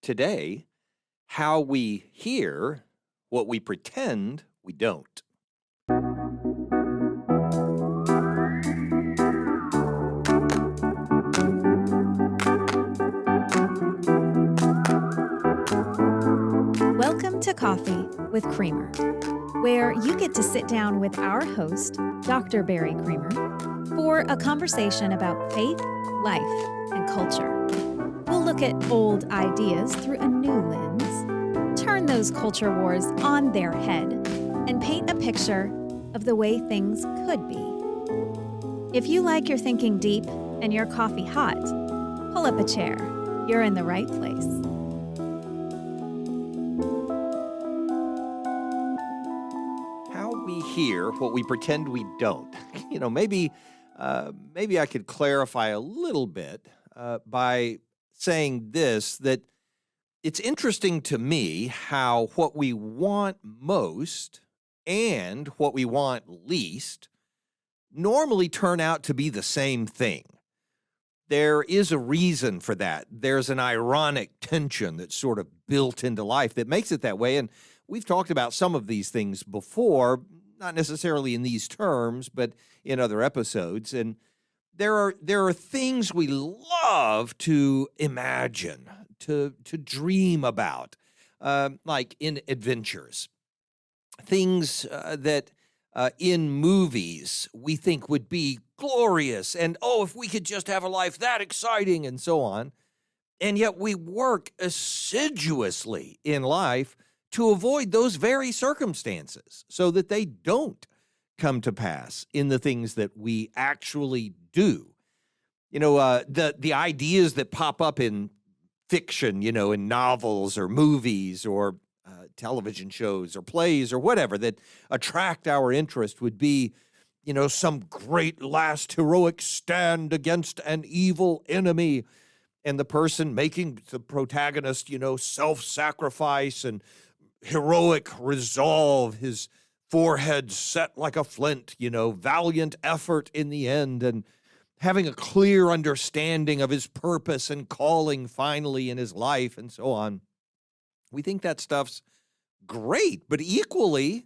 Today, how we hear what we pretend we don't. Welcome to Coffee with Creamer, where you get to sit down with our host, Dr. Barry Creamer, for a conversation about faith, life, and culture. We'll look at old ideas through a new lens, turn those culture wars on their head, and paint a picture of the way things could be. If you like your thinking deep and your coffee hot, pull up a chair. You're in the right place. How we hear what we pretend we don't. Maybe I could clarify a little bit by saying this, that it's interesting to me how what we want most and what we want least normally turn out to be the same thing. There is a reason for that. There's an ironic tension that's sort of built into life that makes it that way. And we've talked about some of these things before, not necessarily in these terms, but in other episodes. And there are things we love to imagine, to dream about, like in adventures. Things that in movies we think would be glorious, and if we could just have a life that exciting, and so on. And yet we work assiduously in life to avoid those very circumstances so that they don't come to pass in the things that we actually do. The ideas that pop up in fiction, in novels or movies or television shows or plays or whatever that attract our interest would be, some great last heroic stand against an evil enemy, and the person making the protagonist, self-sacrifice and heroic resolve, his forehead set like a flint, valiant effort in the end, and having a clear understanding of his purpose and calling finally in his life, and so on. We think that stuff's great, but equally,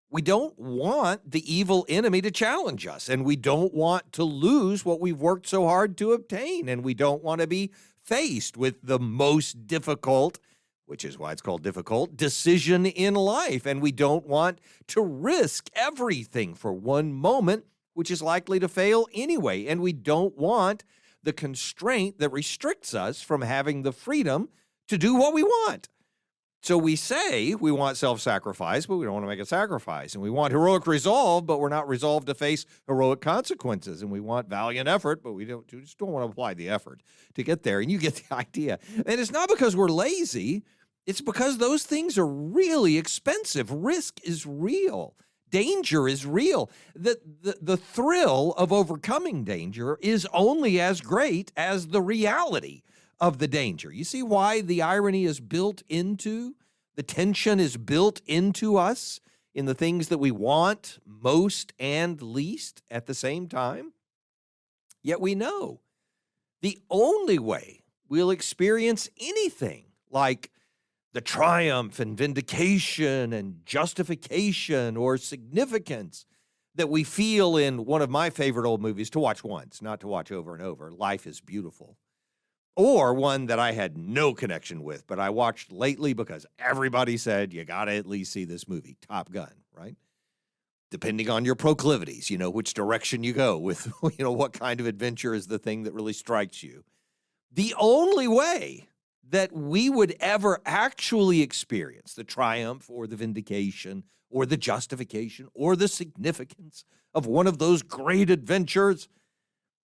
we don't want the evil enemy to challenge us, and we don't want to lose what we've worked so hard to obtain, and we don't want to be faced with the most difficult, which is why it's called difficult, decision in life, and we don't want to risk everything for one moment, which is likely to fail anyway, and we don't want the constraint that restricts us from having the freedom to do what we want. So we say we want self-sacrifice, but we don't want to make a sacrifice. And we want heroic resolve, but we're not resolved to face heroic consequences. And we want valiant effort, but we just don't want to apply the effort to get there. And you get the idea. And it's not because we're lazy. It's because those things are really expensive. Risk is real. Danger is real. The thrill of overcoming danger is only as great as the reality of the danger. You see why the irony is built into, the tension is built into us in the things that we want most and least at the same time? Yet we know the only way we'll experience anything like the triumph and vindication and justification or significance that we feel in one of my favorite old movies to watch once, not to watch over and over, Life is Beautiful. Or one that I had no connection with, but I watched lately because everybody said, you got to at least see this movie, Top Gun, right? Depending on your proclivities, which direction you go with, what kind of adventure is the thing that really strikes you. The only way that we would ever actually experience the triumph or the vindication or the justification or the significance of one of those great adventures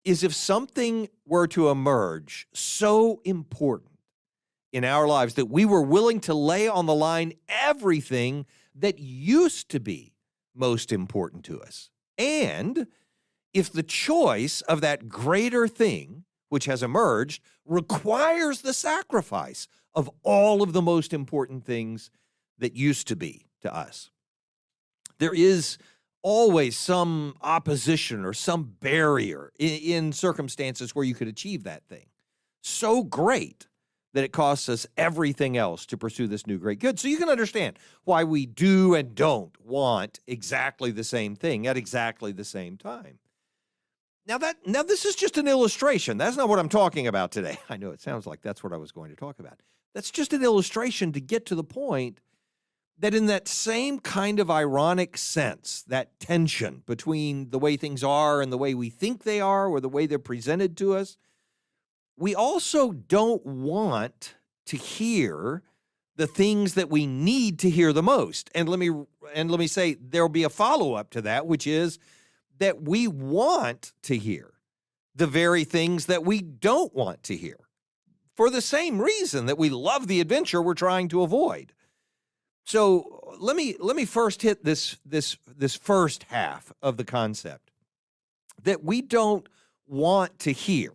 is if something were to emerge so important in our lives that we were willing to lay on the line everything that used to be most important to us. And if the choice of that greater thing which has emerged requires the sacrifice of all of the most important things that used to be to us. There is always some opposition or some barrier in circumstances where you could achieve that thing. So great that it costs us everything else to pursue this new great good. So you can understand why we do and don't want exactly the same thing at exactly the same time. Now this is just an illustration. That's not what I'm talking about today. I know it sounds like that's what I was going to talk about. That's just an illustration to get to the point that in that same kind of ironic sense, that tension between the way things are and the way we think they are or the way they're presented to us, we also don't want to hear the things that we need to hear the most. And let me say there'll be a follow-up to that, which is that we want to hear the very things that we don't want to hear for the same reason that we love the adventure we're trying to avoid. So let me first hit this first half of the concept that we don't want to hear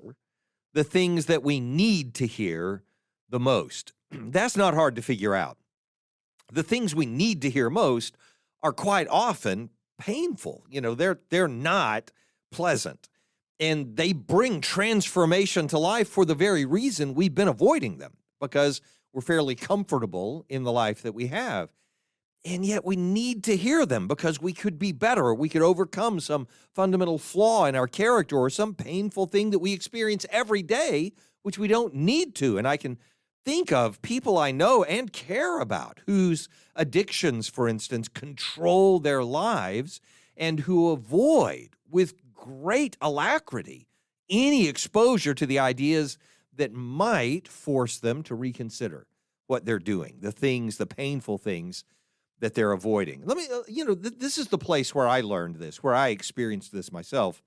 the things that we need to hear the most. That's not hard to figure out. The things we need to hear most are quite often painful. They're not pleasant, and they bring transformation to life for the very reason we've been avoiding them, because we're fairly comfortable in the life that we have. And yet we need to hear them because we could be better. We could overcome some fundamental flaw in our character or some painful thing that we experience every day, which we don't need to. And I can think of people I know and care about whose addictions, for instance, control their lives and who avoid with great alacrity any exposure to the ideas that might force them to reconsider what they're doing, the painful things that they're avoiding. Let me, this is the place where I learned this, where I experienced this myself,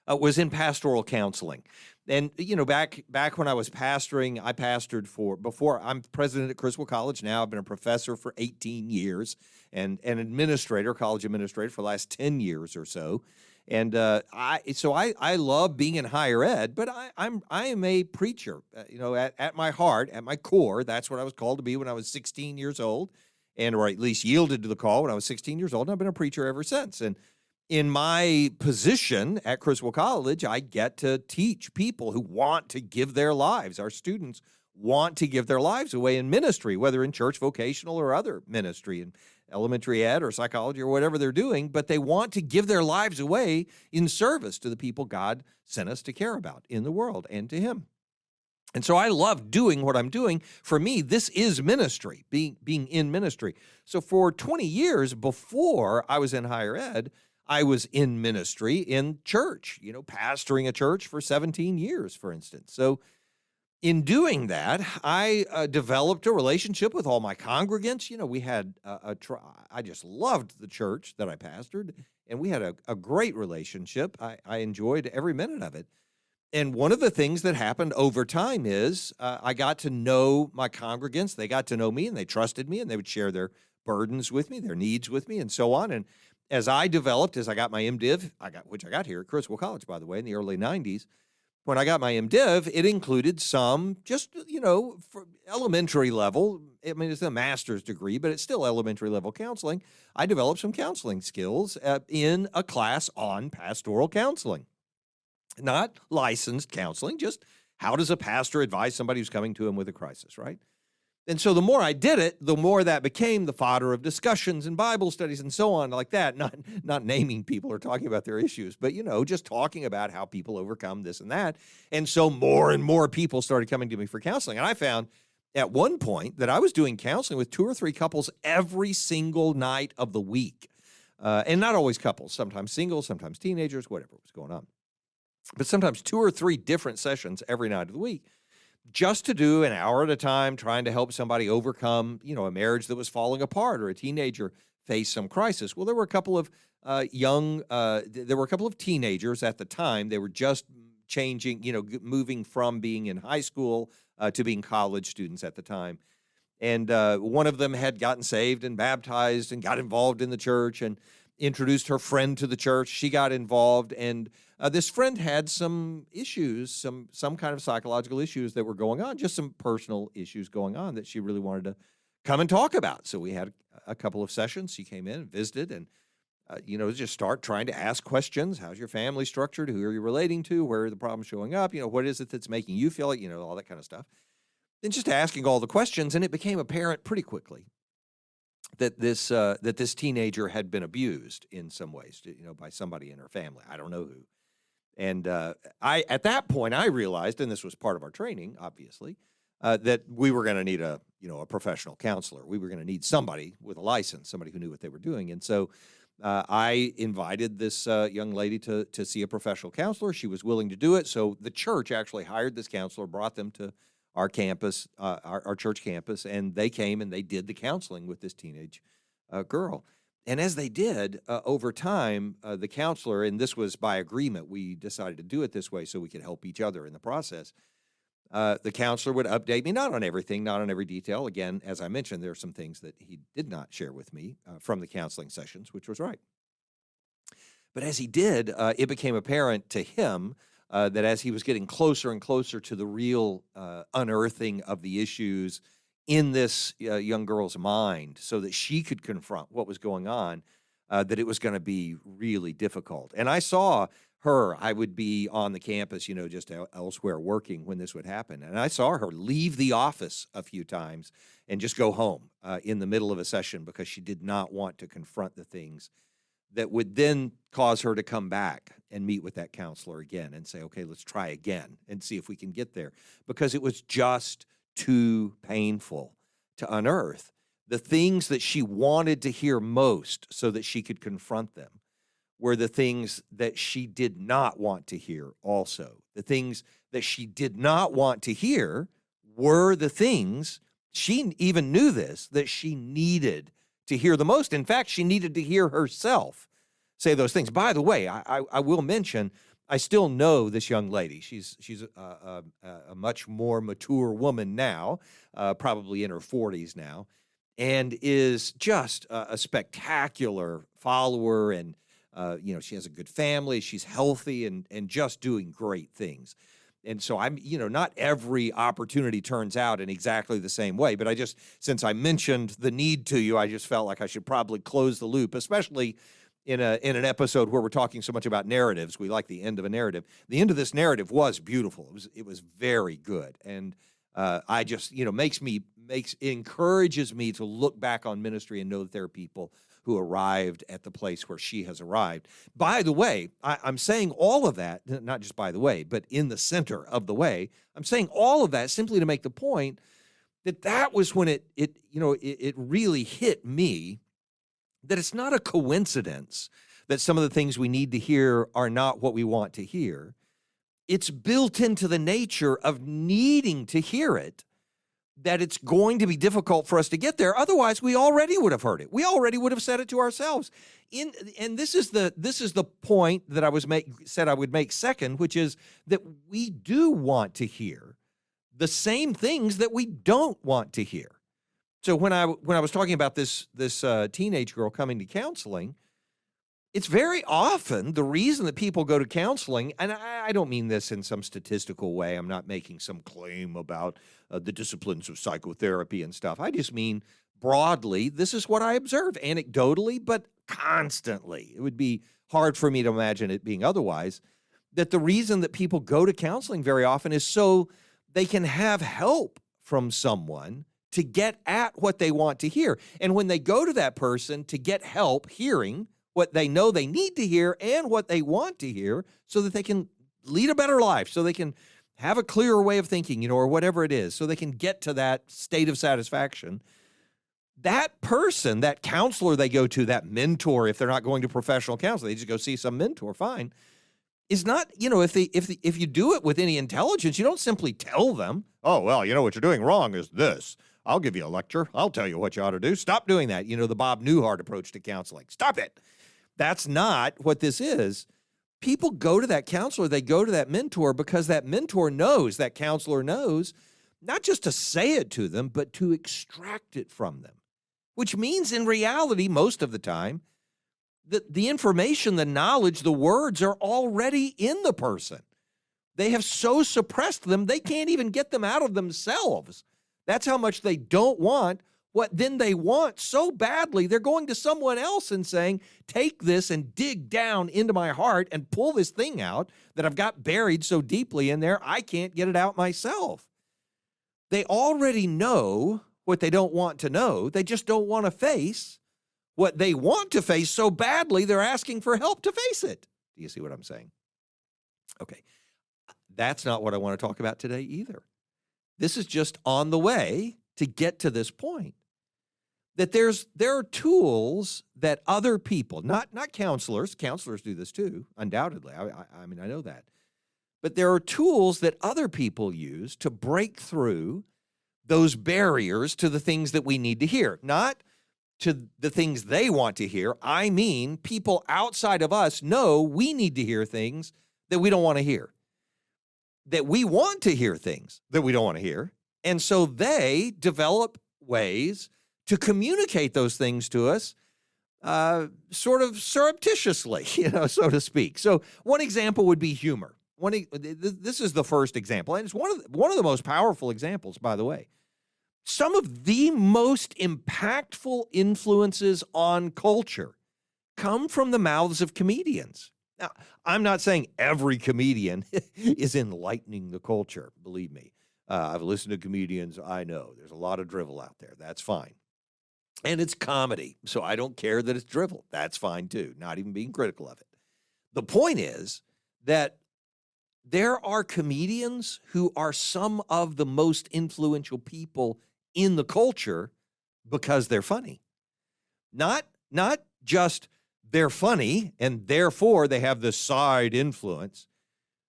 was in pastoral counseling. And, back when I was pastoring, I pastored before I'm president at Criswell College now. I've been a professor for 18 years and an administrator, college administrator for the last 10 years or so. And I love being in higher ed, but I am a preacher, at my heart, at my core. That's what I was called to be when I was 16 years old, or at least yielded to the call when I was 16 years old. And I've been a preacher ever since. And in my position at Criswell College, I get to teach people who want to give their lives. Our students want to give their lives away in ministry, whether in church, vocational, or other ministry, in elementary ed or psychology or whatever they're doing, but they want to give their lives away in service to the people God sent us to care about in the world and to Him. And so I love doing what I'm doing. For me, this is ministry, being in ministry. So for 20 years before I was in higher ed, I was in ministry in church, pastoring a church for 17 years, for instance. So in doing that, I developed a relationship with all my congregants. We had I just loved the church that I pastored, and we had a great relationship. I enjoyed every minute of it. And one of the things that happened over time is I got to know my congregants. They got to know me, and they trusted me, and they would share their burdens with me, their needs with me, and so on. And as I got my MDiv, which I got here at Criswell College, by the way, in the early 90s, when I got my MDiv, it included some just, for elementary level. I mean, it's a master's degree, but it's still elementary level counseling. I developed some counseling skills in a class on pastoral counseling. Not licensed counseling, just how does a pastor advise somebody who's coming to him with a crisis, right? And so the more I did it, the more that became the fodder of discussions and Bible studies and so on like that, not naming people or talking about their issues, but, just talking about how people overcome this and that. And so more and more people started coming to me for counseling. And I found at one point that I was doing counseling with 2 or 3 couples every single night of the week. And not always couples, sometimes singles, sometimes teenagers, whatever was going on. But sometimes 2 or 3 different sessions every night of the week, just to do an hour at a time, trying to help somebody overcome, a marriage that was falling apart or a teenager face some crisis. Well, there were a couple of teenagers at the time. They were just changing, moving from being in high school to being college students at the time. And one of them had gotten saved and baptized and got involved in the church and introduced her friend to the church. She got involved, and this friend had some issues, some kind of psychological issues that were going on, just some personal issues going on that she really wanted to come and talk about. So we had a couple of sessions. She came in and visited and, just start trying to ask questions. How's your family structured? Who are you relating to? Where are the problems showing up? What is it that's making you feel like, all that kind of stuff. then just asking all the questions, and it became apparent pretty quickly that this teenager had been abused in some ways, by somebody in her family. I don't know who. And I at that point I realized, and this was part of our training, obviously, that we were going to need a professional counselor. We were going to need somebody with a license, somebody who knew what they were doing. And so I invited this young lady to see a professional counselor. She was willing to do it. So the church actually hired this counselor, brought them to our campus, our church campus, and they came and they did the counseling with this teenage girl. And as they did, over time, the counselor, and this was by agreement, we decided to do it this way so we could help each other in the process. The counselor would update me, not on everything, not on every detail. Again, as I mentioned, there are some things that he did not share with me from the counseling sessions, which was right. But as he did, it became apparent to him that as he was getting closer and closer to the real unearthing of the issues in this young girl's mind so that she could confront what was going on, that it was going to be really difficult. And I saw her, I would be on the campus, just elsewhere working when this would happen. And I saw her leave the office a few times and just go home in the middle of a session because she did not want to confront the things that would then cause her to come back and meet with that counselor again and say, okay, let's try again and see if we can get there. Because it was just too painful to unearth the things that she wanted to hear most so that she could confront them were the things that she did not want to hear also. The things that she did not want to hear were the things, she even knew this, that she needed to hear the most. In fact, she needed to hear herself say those things. By the way, I will mention, I still know this young lady. She's a much more mature woman now, probably in her 40s now, and is just a spectacular follower. And she has a good family. She's healthy and just doing great things. And so I'm, not every opportunity turns out in exactly the same way. But since I mentioned the need to you, I just felt like I should probably close the loop, especially in an episode where we're talking so much about narratives. We like the end of a narrative. The end of this narrative was beautiful. It was very good, and I just encourages me to look back on ministry and know that there are people who arrived at the place where she has arrived. By the way, I'm saying all of that, not just by the way, but in the center of the way. I'm saying all of that simply to make the point that was when it really hit me that it's not a coincidence that some of the things we need to hear are not what we want to hear. It's built into the nature of needing to hear it, that it's going to be difficult for us to get there. Otherwise, we already would have heard it. We already would have said it to ourselves. And this is the point that said I would make second, which is that we do want to hear the same things that we don't want to hear. So when I was talking about this teenage girl coming to counseling, it's very often the reason that people go to counseling, and I don't mean this in some statistical way. I'm not making some claim about the disciplines of psychotherapy and stuff. I just mean broadly, this is what I observe anecdotally, but constantly. It would be hard for me to imagine it being otherwise, that the reason that people go to counseling very often is so they can have help from someone to get at what they want to hear. And when they go to that person to get help hearing what they know they need to hear and what they want to hear so that they can lead a better life, so they can have a clearer way of thinking, or whatever it is, so they can get to that state of satisfaction, that person, that counselor they go to, that mentor, if they're not going to professional counseling, they just go see some mentor, fine, is not, if you do it with any intelligence, you don't simply tell them, oh, well, what you're doing wrong is this. I'll give you a lecture. I'll tell you what you ought to do. Stop doing that. The Bob Newhart approach to counseling. Stop it. That's not what this is. People go to that counselor, they go to that mentor because that mentor knows, that counselor knows, not just to say it to them, but to extract it from them, which means in reality, most of the time, that the information, the knowledge, the words are already in the person. They have so suppressed them, they can't even get them out of themselves. That's how much they don't want what then they want so badly. They're going to someone else and saying, take this and dig down into my heart and pull this thing out that I've got buried so deeply in there, I can't get it out myself. They already know what they don't want to know. They just don't want to face what they want to face so badly, they're asking for help to face it. Do you see what I'm saying? Okay. That's not what I want to talk about today either. This is just on the way to get to this point. That there are tools that other people, not counselors do this too, undoubtedly. I mean, I know that. But there are tools that other people use to break through those barriers to the things that we need to hear. Not to the things they want to hear. I mean, people outside of us know we need to hear things that we don't want to hear. That we want to hear things that we don't want to hear. And so they develop ways to communicate those things to us sort of surreptitiously, so to speak. So one example would be humor. This is the first example, and it's one of the most powerful examples, by the way. Some of the most impactful influences on culture come from the mouths of comedians. Now, I'm not saying every comedian is enlightening the culture, believe me. I've listened to comedians. I know there's a lot of drivel out there. That's fine. And it's comedy, so I don't care that it's drivel. That's fine, too, not even being critical of it. The point is that there are comedians who are some of the most influential people in the culture because they're funny. Not just they're funny and therefore they have this side influence.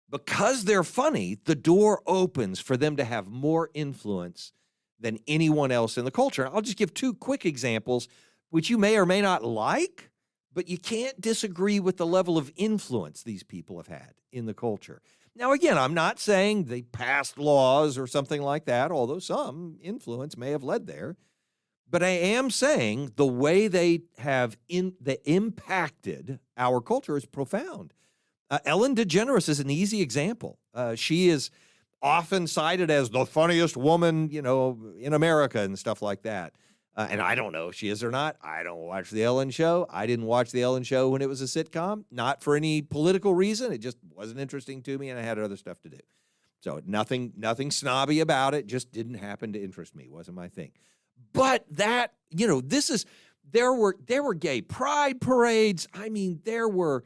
Because they're funny, the door opens for them to have more influence than anyone else in the culture. I'll just give two quick examples, which you may or may not like, but you can't disagree with the level of influence these people have had in the culture. Now, again, I'm not saying they passed laws or something like that, although some influence may have led there. But I am saying the way they have impacted our culture is profound. Ellen DeGeneres is an easy example. She is often cited as the funniest woman, in America and stuff like that. And I don't know if she is or not. I don't watch The Ellen Show. I didn't watch The Ellen Show when it was a sitcom, not for any political reason. It just wasn't interesting to me, and I had other stuff to do. So nothing snobby about it. Just didn't happen to interest me. It wasn't my thing. But that, there were gay pride parades. I mean, there were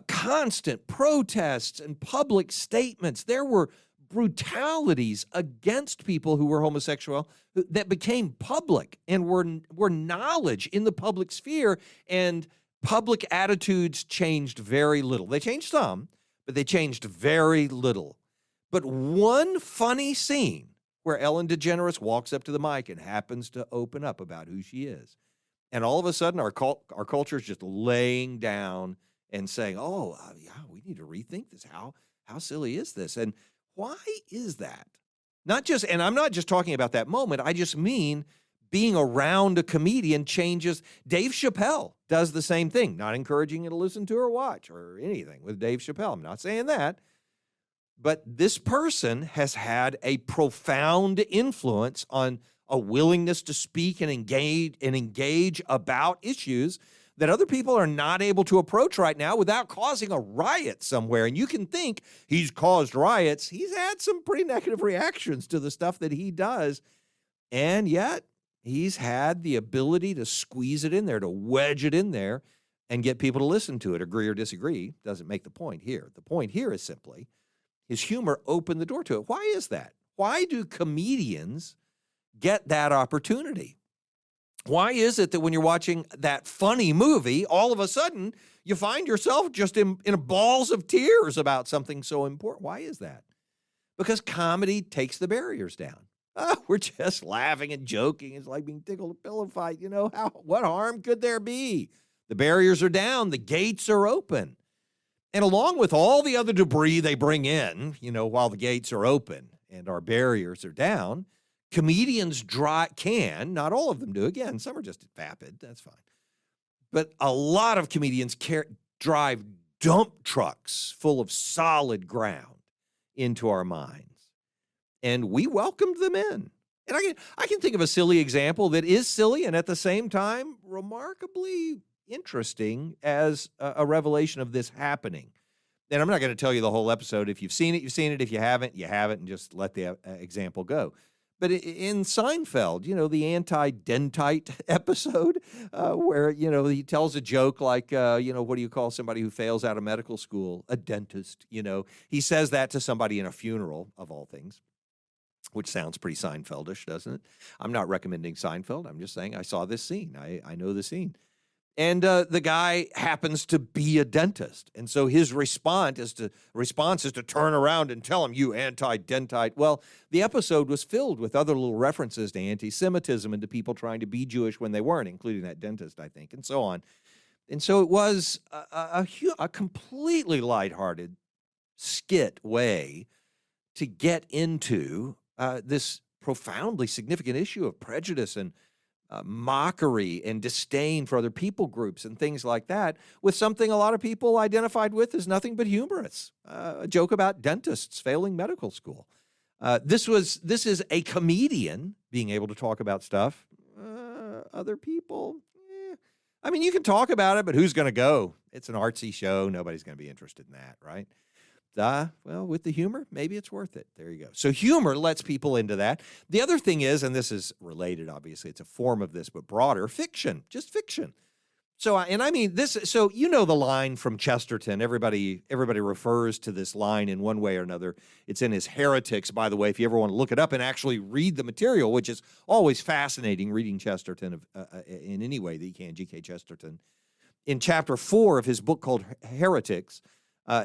constant protests and public statements. There were brutalities against people who were homosexual that became public and were knowledge in the public sphere, and public attitudes changed very little. They changed some, but they changed very little. But one funny scene where Ellen DeGeneres walks up to the mic and happens to open up about who she is, and all of a sudden our culture is just laying down and saying, yeah, we need to rethink this. How silly is this? And why is that? And I'm not just talking about that moment. I just mean being around a comedian changes. Dave Chappelle does the same thing. Not encouraging you to listen to or watch or anything with Dave Chappelle. I'm not saying that. But this person has had a profound influence on a willingness to speak and engage about issues that other people are not able to approach right now without causing a riot somewhere. And you can think he's caused riots. He's had some pretty negative reactions to the stuff that he does. And yet he's had the ability to squeeze it in there, to wedge it in there and get people to listen to it. Agree or disagree doesn't make the point here. The point here is simply his humor opened the door to it. Why is that? Why do comedians get that opportunity? Why is it that when you're watching that funny movie, all of a sudden you find yourself just in balls of tears about something so important? Why is that? Because comedy takes the barriers down. We're just laughing and joking. It's like being tickled a pillow fight. What harm could there be? The barriers are down. The gates are open. And along with all the other debris they bring in, while the gates are open and our barriers are down, comedians can, not all of them do. Again, some are just vapid. That's fine. But a lot of comedians drive dump trucks full of solid ground into our minds. And we welcomed them in. And I can think of a silly example that is silly and at the same time remarkably interesting as a revelation of this happening. And I'm not going to tell you the whole episode. If you've seen it, you've seen it. If you haven't, you haven't, and just let the example go. But in Seinfeld, the anti-dentite episode, where, he tells a joke like, what do you call somebody who fails out of medical school? A dentist, He says that to somebody in a funeral, of all things, which sounds pretty Seinfeldish, doesn't it? I'm not recommending Seinfeld. I'm just saying I saw this scene. I know the scene. And the guy happens to be a dentist. And so his response is to turn around and tell him, you anti-dentite. Well, the episode was filled with other little references to anti-Semitism and to people trying to be Jewish when they weren't, including that dentist, I think, and so on. And so it was a completely lighthearted skit way to get into this profoundly significant issue of prejudice and mockery and disdain for other people groups and things like that, with something a lot of people identified with as nothing but humorous. A joke about dentists failing medical school. This is a comedian being able to talk about stuff. Other people, I mean, you can talk about it, but who's going to go? It's an artsy show. Nobody's going to be interested in that, right? Well, with the humor, maybe it's worth it. There you go. So humor lets people into that. The other thing is, and this is related, obviously, it's a form of this, but broader, fiction, just fiction. So, and I mean this, so the line from Chesterton, everybody refers to this line in one way or another. It's in his Heretics, by the way, if you ever want to look it up and actually read the material, which is always fascinating, reading Chesterton in any way that you can, G.K. Chesterton. In chapter 4 of his book called Heretics,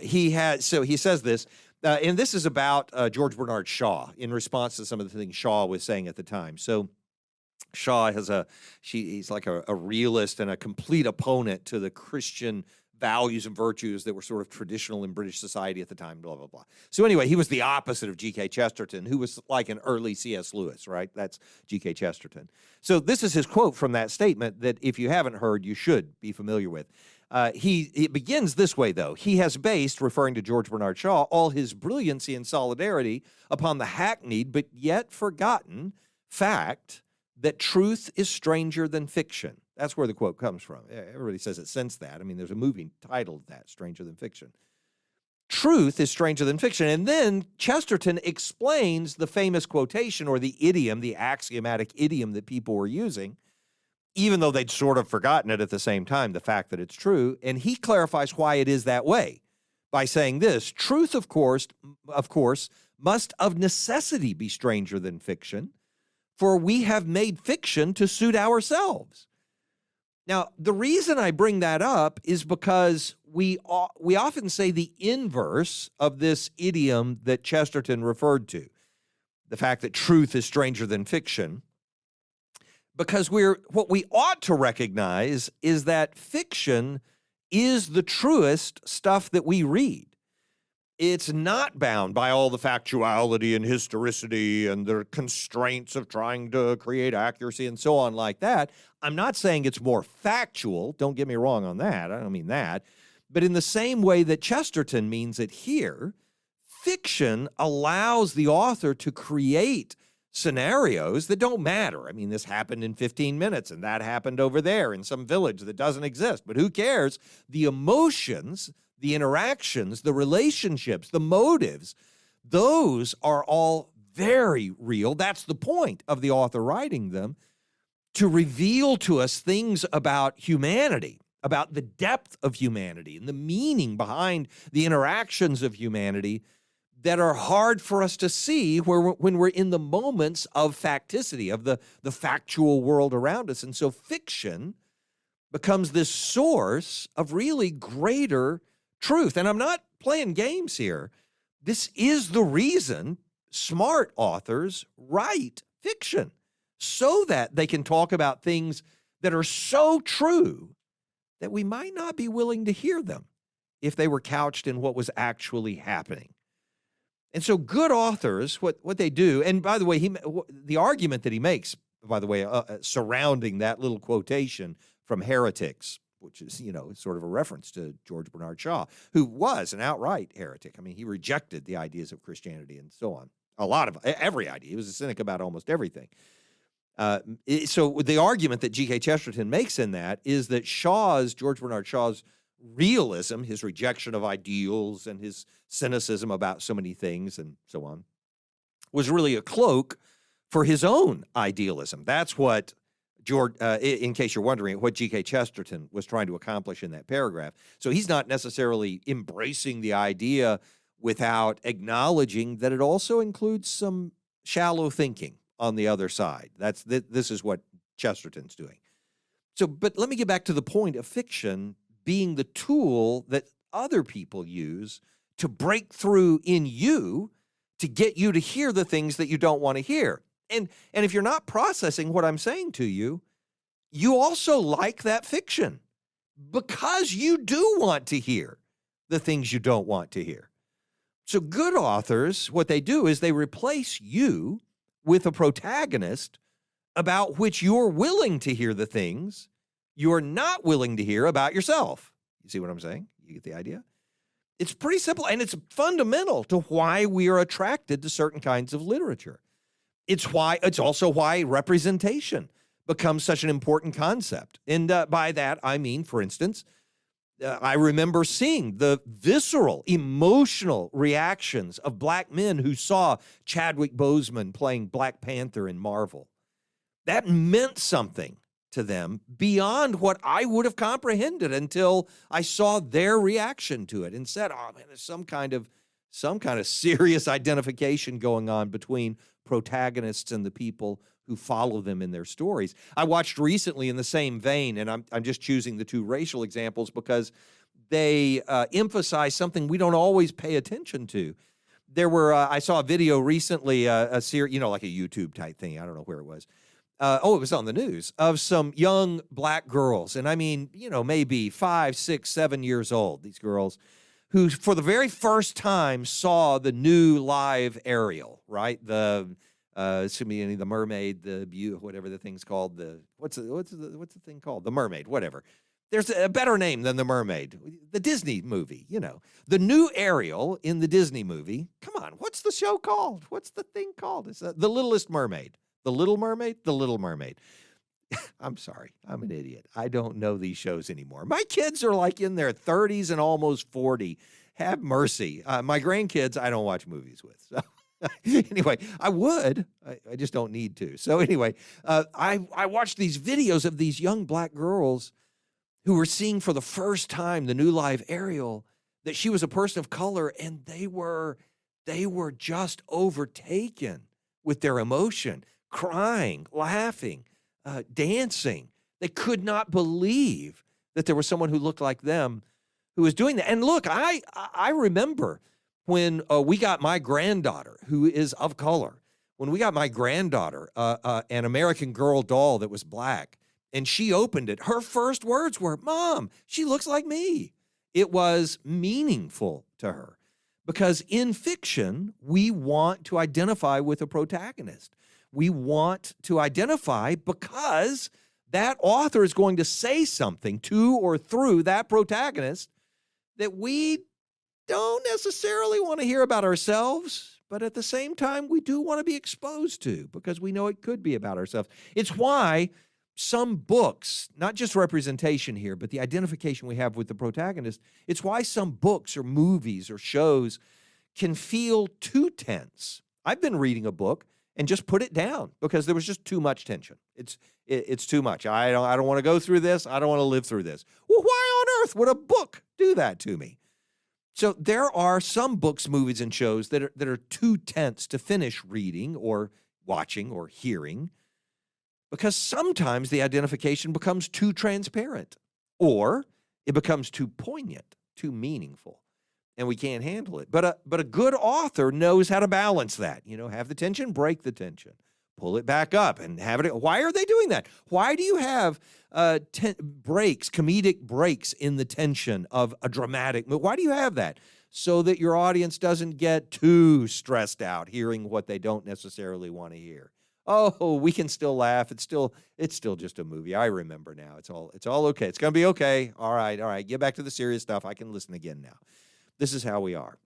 he says this, and this is about George Bernard Shaw in response to some of the things Shaw was saying at the time. So Shaw he's like a realist and a complete opponent to the Christian values and virtues that were sort of traditional in British society at the time, blah, blah, blah. So anyway, he was the opposite of G.K. Chesterton, who was like an early C.S. Lewis, right? That's G.K. Chesterton. So this is his quote from that statement that if you haven't heard, you should be familiar with. It begins this way, though. He has based, referring to George Bernard Shaw, all his brilliancy and solidarity upon the hackneyed but yet forgotten fact that truth is stranger than fiction. That's where the quote comes from. Everybody says it since that. I mean, there's a movie titled that, Stranger Than Fiction. Truth is stranger than fiction. And then Chesterton explains the famous quotation or the idiom, the axiomatic idiom that people were using, even though they'd sort of forgotten it at the same time, the fact that it's true. And he clarifies why it is that way by saying this: truth, of course, must of necessity be stranger than fiction, for we have made fiction to suit ourselves. Now, the reason I bring that up is because we often say the inverse of this idiom that Chesterton referred to, the fact that truth is stranger than fiction, because what we ought to recognize is that fiction is the truest stuff that we read. It's not bound by all the factuality and historicity and the constraints of trying to create accuracy and so on like that. I'm not saying it's more factual. Don't get me wrong on that. I don't mean that. But in the same way that Chesterton means it here, fiction allows the author to create scenarios that don't matter. I mean, this happened in 15 minutes and that happened over there in some village that doesn't exist. But who cares? The emotions, the interactions, the relationships, the motives, those are all very real. That's the point of the author writing them, to reveal to us things about humanity, about the depth of humanity and the meaning behind the interactions of humanity that are hard for us to see when we're in the moments of facticity, of the factual world around us. And so fiction becomes this source of really greater truth. And I'm not playing games here. This is the reason smart authors write fiction, so that they can talk about things that are so true that we might not be willing to hear them if they were couched in what was actually happening. And so good authors, what they do, and by the way, the argument that he makes, by the way, surrounding that little quotation from Heretics, which is, sort of a reference to George Bernard Shaw, who was an outright heretic. I mean, he rejected the ideas of Christianity and so on. A lot of every idea. He was a cynic about almost everything. So the argument that G.K. Chesterton makes in that is that George Bernard Shaw's realism, his rejection of ideals and his cynicism about so many things and so on, was really a cloak for his own idealism. That's what George, in case you're wondering, what G.K. Chesterton was trying to accomplish in that paragraph. So he's not necessarily embracing the idea without acknowledging that it also includes some shallow thinking on the other side. This is what Chesterton's doing. So, but let me get back to the point of fiction being the tool that other people use to break through in you to get you to hear the things that you don't want to hear. And if you're not processing what I'm saying to you, you also like that fiction because you do want to hear the things you don't want to hear. So good authors, what they do is they replace you with a protagonist about which you're willing to hear the things you're not willing to hear about yourself. You see what I'm saying? You get the idea? It's pretty simple, and it's fundamental to why we are attracted to certain kinds of literature. It's also why representation becomes such an important concept. And by that, I mean, for instance, I remember seeing the visceral, emotional reactions of black men who saw Chadwick Boseman playing Black Panther in Marvel. That meant something to them beyond what I would have comprehended until I saw their reaction to it and said, oh man, there's some kind of serious identification going on between protagonists and the people who follow them in their stories. I watched recently in the same vein, and I'm just choosing the two racial examples because they emphasize something we don't always pay attention to. I saw a video recently, a series, like a YouTube type thing. I don't know where it was. It was on the news, of some young black girls. And I mean, maybe 5, 6, 7 years old, these girls who for the very first time saw the new live Ariel, right? The mermaid, whatever the thing's called, what's the thing called? The mermaid, whatever. There's a better name than the mermaid. The Disney movie, the new Ariel in the Disney movie. Come on, what's the show called? What's the thing called? It's The Littlest Mermaid. The Little Mermaid? The Little Mermaid. I'm sorry. I'm an idiot. I don't know these shows anymore. My kids are like in their 30s and almost 40. Have mercy. My grandkids, I don't watch movies with. So anyway, I would. I just don't need to. So anyway, I watched these videos of these young black girls who were seeing for the first time the new live Ariel, that she was a person of color, and they were just overtaken with their emotion, crying, laughing, dancing. They could not believe that there was someone who looked like them who was doing that. And look, I remember when we got my granddaughter, who is of color, when we got my granddaughter an American Girl doll that was black, and she opened it, her first words were, "Mom, she looks like me." It was meaningful to her because in fiction, we want to identify with a protagonist. We want to identify because that author is going to say something to or through that protagonist that we don't necessarily want to hear about ourselves, but at the same time, we do want to be exposed to because we know it could be about ourselves. It's why some books, not just representation here, but the identification we have with the protagonist, it's why some books or movies or shows can feel too tense. I've been reading a book and just put it down because there was just too much tension. It's too much. I don't want to go through this. I don't want to live through this. Well, why on earth would a book do that to me? So there are some books, movies, and shows that are too tense to finish reading or watching or hearing because sometimes the identification becomes too transparent or it becomes too poignant, too meaningful, and we can't handle it. But a good author knows how to balance that. Have the tension, break the tension, pull it back up, and have it. Why are they doing that? Why do you have comedic breaks in the tension of a dramatic movie? Why do you have that? So that your audience doesn't get too stressed out hearing what they don't necessarily want to hear. Oh, we can still laugh. It's still just a movie. I remember now. It's all okay. It's going to be okay. All right. Get back to the serious stuff. I can listen again now. This is how we are.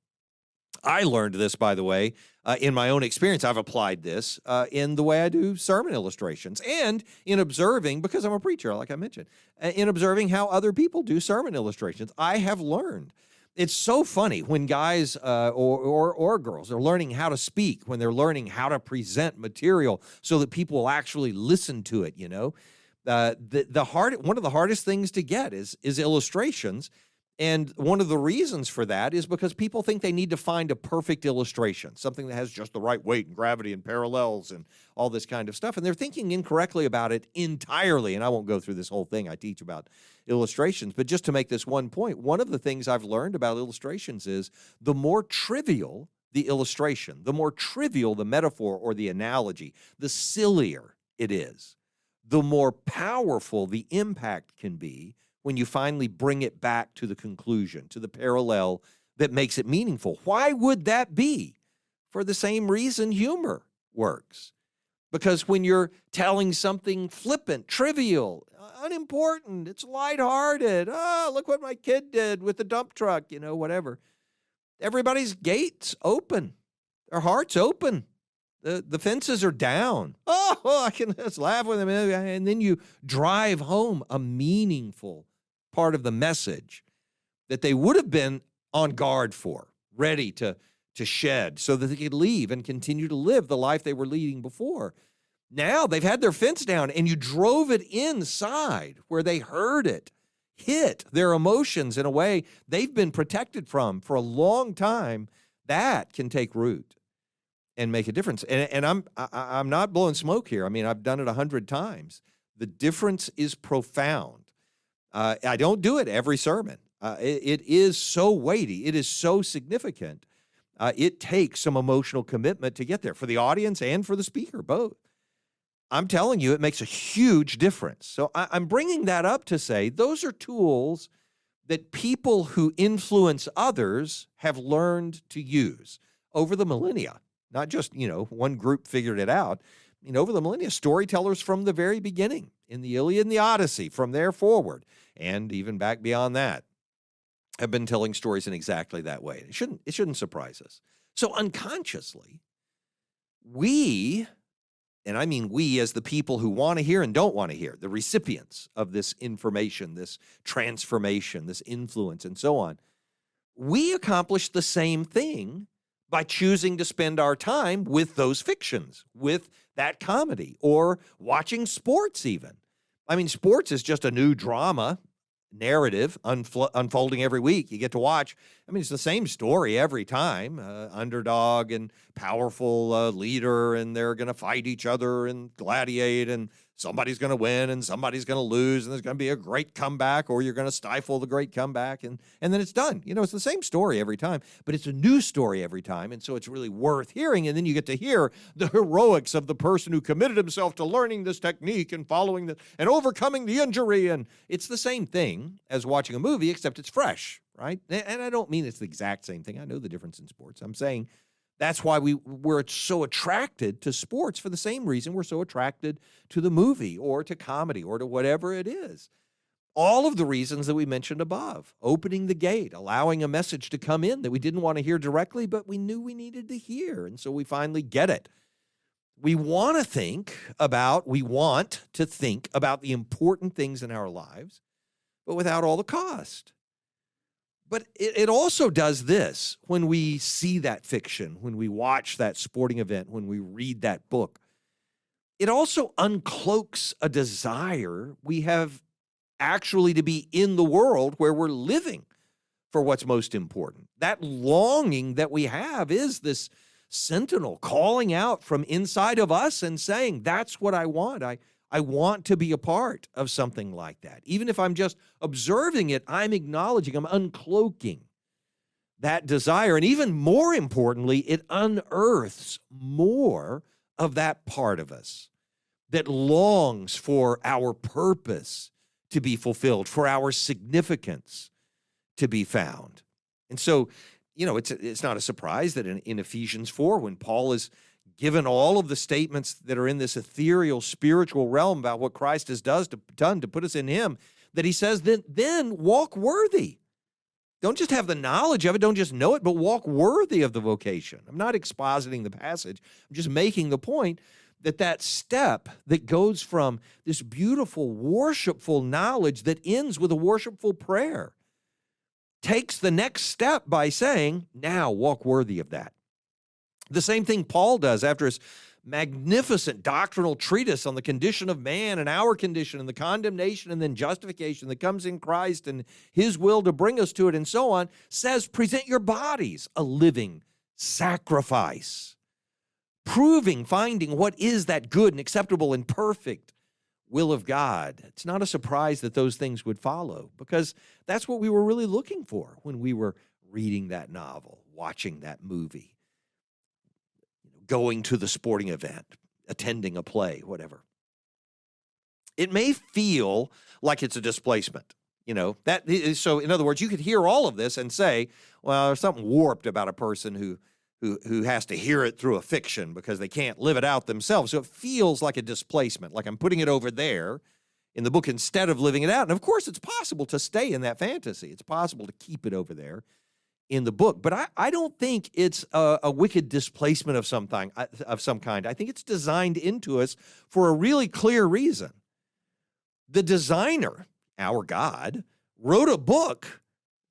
I learned this, by the way, in my own experience. I've applied this in the way I do sermon illustrations and in observing, because I'm a preacher, like I mentioned, in observing how other people do sermon illustrations. I have learned It's so funny when guys or girls are learning how to speak, when they're learning how to present material so that people will actually listen to it. One of the hardest things to get is illustrations. And one of the reasons for that is because people think they need to find a perfect illustration, something that has just the right weight and gravity and parallels and all this kind of stuff. And they're thinking incorrectly about it entirely. And I won't go through this whole thing I teach about illustrations, but just to make this one point, one of the things I've learned about illustrations is the more trivial the illustration, the more trivial the metaphor or the analogy, the sillier it is, the more powerful the impact can be when you finally bring it back to the conclusion, to the parallel that makes it meaningful. Why would that be? For the same reason humor works. Because when you're telling something flippant, trivial, unimportant, it's lighthearted, oh, look what my kid did with the dump truck, whatever. Everybody's gates open, their hearts open. The fences are down. Oh, I can just laugh with them. And then you drive home a meaningful part of the message that they would have been on guard for, ready to shed so that they could leave and continue to live the life they were leading before. Now they've had their fence down and you drove it inside where they heard it hit their emotions in a way they've been protected from for a long time. That can take root and make a difference. And I'm not blowing smoke here. I mean, I've done it 100 times. The difference is profound. I don't do it every sermon. It is so weighty. It is so significant. It takes some emotional commitment to get there for the audience and for the speaker, both. I'm telling you, it makes a huge difference. So I'm bringing that up to say those are tools that people who influence others have learned to use over the millennia. Not just, one group figured it out. Over the millennia, storytellers from the very beginning, in the Iliad and the Odyssey, from there forward, and even back beyond that, have been telling stories in exactly that way. It shouldn't surprise us. So unconsciously, we, and I mean we as the people who want to hear and don't want to hear, the recipients of this information, this transformation, this influence, and so on, we accomplish the same thing by choosing to spend our time with those fictions, with that comedy, or watching sports even. I mean, sports is just a new drama narrative unfolding every week. You get to watch. I mean, it's the same story every time. Underdog and powerful leader, and they're going to fight each other and gladiate, and somebody's going to win and somebody's going to lose, and there's going to be a great comeback, or you're going to stifle the great comeback, and then it's done. It's the same story every time, but it's a new story every time, and so it's really worth hearing, and then you get to hear the heroics of the person who committed himself to learning this technique and following the and overcoming the injury, and it's the same thing as watching a movie, except it's fresh, right? And I don't mean it's the exact same thing. I know the difference in sports. I'm saying that's why we're so attracted to sports, for the same reason we're so attracted to the movie or to comedy or to whatever it is. All of the reasons that we mentioned above: opening the gate, allowing a message to come in that we didn't want to hear directly, but we knew we needed to hear. And so we finally get it. We want to think about the important things in our lives, but without all the cost. But it also does this when we see that fiction, when we watch that sporting event, when we read that book. It also uncloaks a desire we have actually to be in the world where we're living for what's most important. That longing that we have is this sentinel calling out from inside of us and saying, that's what I want. I want to be a part of something like that. Even if I'm just observing it, I'm acknowledging, I'm uncloaking that desire. And even more importantly, it unearths more of that part of us that longs for our purpose to be fulfilled, for our significance to be found. And so, it's not a surprise that in Ephesians 4, when Paul is given all of the statements that are in this ethereal spiritual realm about what Christ has done to put us in him, that he says, then walk worthy. Don't just have the knowledge of it, don't just know it, but walk worthy of the vocation. I'm not expositing the passage. I'm just making the point that step that goes from this beautiful, worshipful knowledge that ends with a worshipful prayer takes the next step by saying, now walk worthy of that. The same thing Paul does after his magnificent doctrinal treatise on the condition of man and our condition and the condemnation and then justification that comes in Christ and his will to bring us to it and so on, says present your bodies a living sacrifice, finding what is that good and acceptable and perfect will of God. It's not a surprise that those things would follow, because that's what we were really looking for when we were reading that novel, watching that movie, going to the sporting event, attending a play, whatever. It may feel like it's a displacement, so in other words, you could hear all of this and say, well, there's something warped about a person who has to hear it through a fiction because they can't live it out themselves. So it feels like a displacement, like I'm putting it over there in the book instead of living it out. And of course, it's possible to stay in that fantasy. It's possible to keep it over there in the book. But I don't think it's a wicked displacement of some kind. I think it's designed into us for a really clear reason. The designer, our God, wrote a book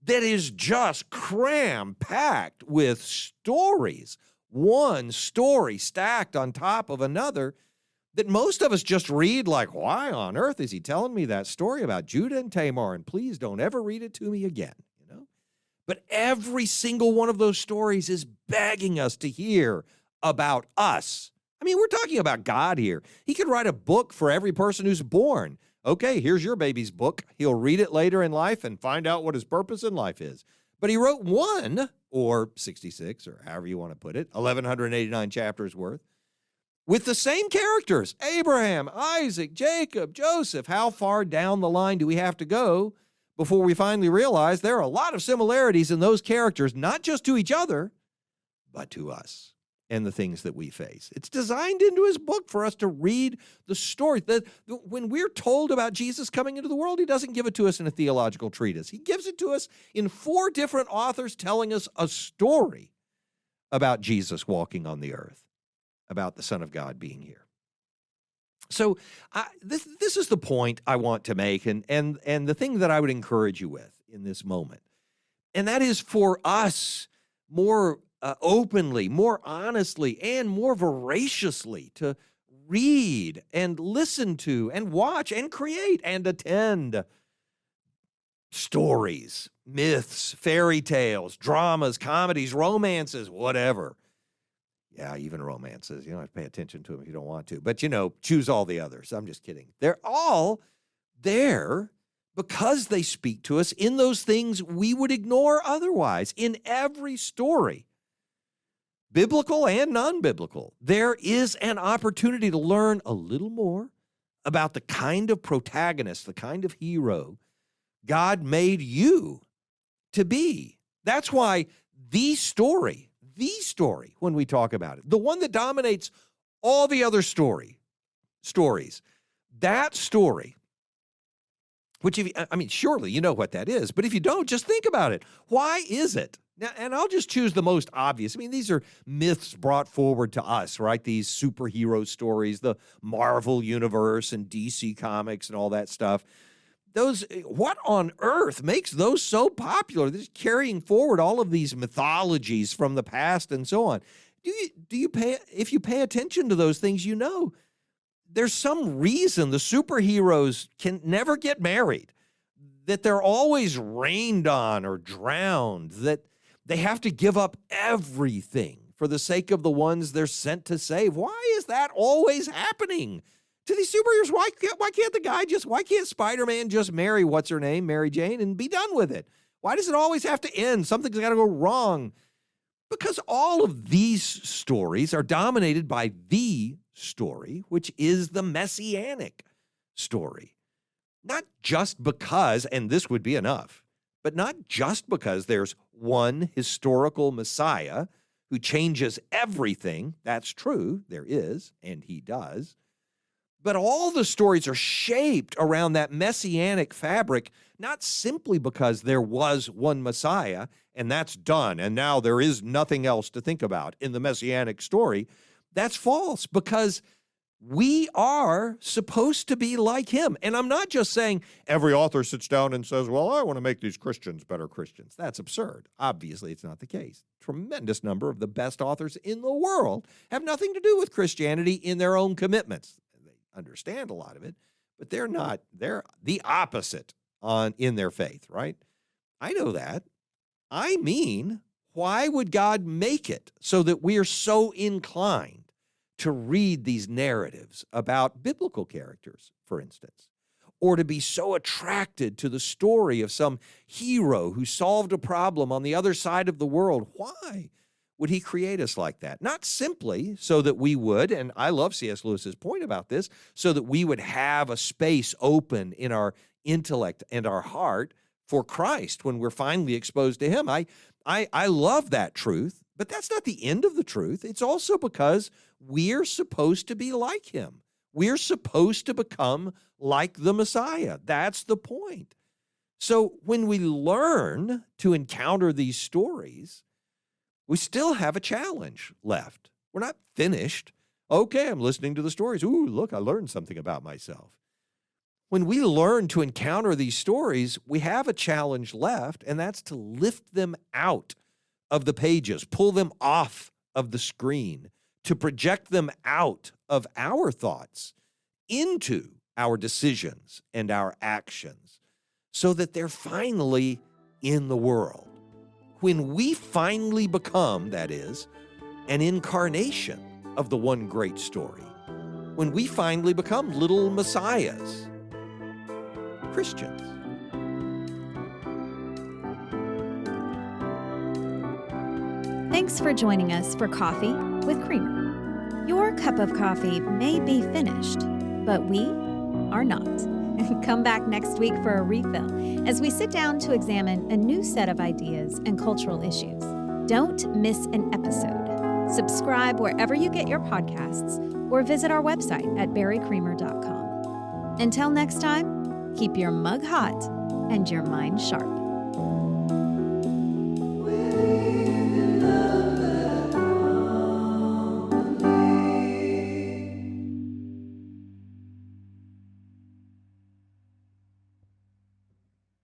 that is just cram-packed with stories, one story stacked on top of another, that most of us just read like, why on earth is he telling me that story about Judah and Tamar? And please don't ever read it to me again, But every single one of those stories is begging us to hear about us. I mean, we're talking about God here. He could write a book for every person who's born. Okay, here's your baby's book. He'll read it later in life and find out what his purpose in life is. But he wrote one, or 66, or however you want to put it, 1,189 chapters worth, with the same characters, Abraham, Isaac, Jacob, Joseph. How far down the line do we have to go before we finally realize there are a lot of similarities in those characters, not just to each other, but to us and the things that we face? It's designed into his book for us to read the story. When we're told about Jesus coming into the world, he doesn't give it to us in a theological treatise. He gives it to us in 4 different authors telling us a story about Jesus walking on the earth, about the Son of God being here. So this is the point I want to make, and the thing that I would encourage you with in this moment, and that is for us more openly, more honestly, and more voraciously to read and listen to and watch and create and attend stories, myths, fairy tales, dramas, comedies, romances, whatever. Yeah, even romances. You don't have to pay attention to them if you don't want to. But, choose all the others. I'm just kidding. They're all there because they speak to us in those things we would ignore otherwise. In every story, biblical and non-biblical, there is an opportunity to learn a little more about the kind of protagonist, the kind of hero God made you to be. That's why the story, when we talk about it, the one that dominates all the other stories, that story, which surely you know what that is, but if you don't, just think about it. Why is it? Now, and I'll just choose the most obvious. These are myths brought forward to us, right? These superhero stories, the Marvel universe and DC Comics and all that stuff. What on earth makes those so popular? They're just carrying forward all of these mythologies from the past and so on. If you pay attention to those things, there's some reason the superheroes can never get married, that they're always rained on or drowned, that they have to give up everything for the sake of the ones they're sent to save. Why is that always happening to these superheroes? Why can't Spider-Man just marry what's-her-name, Mary Jane, and be done with it? Why does it always have to end? Something's got to go wrong. Because all of these stories are dominated by the story, which is the messianic story. Not just because, and this would be enough, but not just because there's one historical Messiah who changes everything. That's true, there is, and he does. But all the stories are shaped around that messianic fabric, not simply because there was one Messiah, and that's done, and now there is nothing else to think about in the messianic story. That's false, because We are supposed to be like him. And I'm not just saying every author sits down and says, well, I want to make these Christians better Christians. That's absurd. Obviously, it's not the case. Tremendous number of the best authors in the world have nothing to do with Christianity in their own commitments. They understand a lot of it, but they're the opposite in their faith, right? I know that. I mean, why would God make it so that we are so inclined to read these narratives about biblical characters, for instance, or to be so attracted to the story of some hero who solved a problem on the other side of the world? Why would he create us like that? Not simply so that we would, and I love C.S. Lewis's point about this, so that we would have a space open in our intellect and our heart for Christ when we're finally exposed to him. I love that truth, but that's not the end of the truth. It's also because we're supposed to be like him. We're supposed to become like the Messiah. That's the point. So when we learn to encounter these stories, we still have a challenge left. We're not finished. Okay, I'm listening to the stories. Ooh, look, I learned something about myself. When we learn to encounter these stories, we have a challenge left, and that's to lift them out of the pages, pull them off of the screen, to project them out of our thoughts into our decisions and our actions so that they're finally in the world. When we finally become, that is, an incarnation of the one great story, when we finally become little messiahs, Christians. Thanks for joining us for Coffee with Creamer. Your cup of coffee may be finished, but we are not. Come back next week for a refill as we sit down to examine a new set of ideas and cultural issues. Don't miss an episode. Subscribe wherever you get your podcasts or visit our website at barrycreamer.com. Until next time, keep your mug hot and your mind sharp.